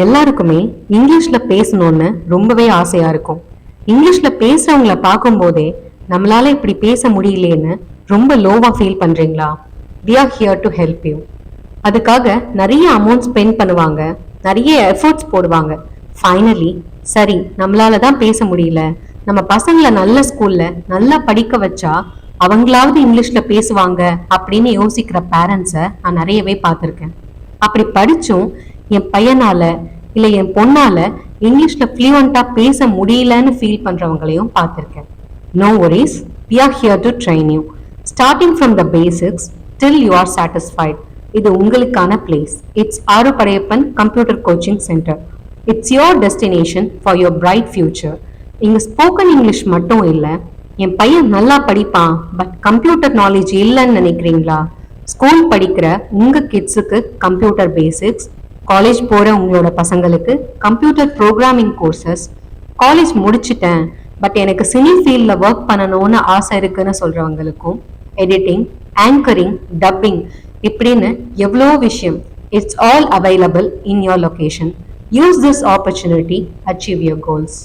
எல்லாருக்குமே இங்கிலீஷ்ல பேசணும்னு ரொம்பவே ஆசையா இருக்கும். இங்கிலீஷ்ல பேசுறவங்கள பார்க்கும்போதே நம்மளால இப்படி பேச முடியலையேன்னு ரொம்ப லோவா ஃபீல் பண்றீங்களா? We are here to help you. அதுக்காக நிறைய அமௌண்ட் ஸ்பெண்ட் பண்ணுவாங்க, நிறைய எஃபர்ட்ஸ் போடுவாங்க. ஃபைனலி சரி நம்மளால தான் பேச முடியல, நம்ம பசங்களை நல்ல ஸ்கூல்ல நல்லா படிக்க வச்சா அவங்களாவது இங்கிலீஷ்ல பேசுவாங்க அப்படின்னு யோசிக்கிற பேரண்ட்ஸை நான் நிறையவே பார்த்துருக்கேன். அப்படி படிச்சும் என் பையனால இல்ல என் பொண்ணால இங்கிலீஷ்ல ஃப்ளூவெண்டா பேச முடியலன்னு ஃபீல் பண்றவங்களையும் பார்த்திருக்கேன். No worries, we are here to train you starting from the basics till you are satisfied. இது உங்களுக்கான பிளேஸ். இட்ஸ் ஆறு Padayappan computer coaching centre. It's your destination for your bright future. இங்க ஸ்போக்கன் இங்கிலீஷ் மட்டும் இல்ல, என் பையன் நல்லா படிப்பான் பட் கம்ப்யூட்டர் நாலேஜ் இல்லைன்னு நினைக்கிறீங்களா? ஸ்கூல் படிக்கிற உங்க கிட்ஸுக்கு கம்ப்யூட்டர் பேசிக்ஸ், காலேஜ் போற உங்களோட பசங்களுக்கு கம்ப்யூட்டர் ப்ரோக்ராமிங் கோர்சஸ், காலேஜ் முடிச்சிட்டேன் பட் எனக்கு சினி ஃபீல்ட்ல ஒர்க் பண்ணணும்னு ஆசை இருக்குன்னு சொல்றவங்களுக்கும் எடிட்டிங், ஆங்கரிங், டப்பிங் இப்படின்னு எவ்வளோ விஷயம். It's all available in your location. Use this opportunity, achieve your goals.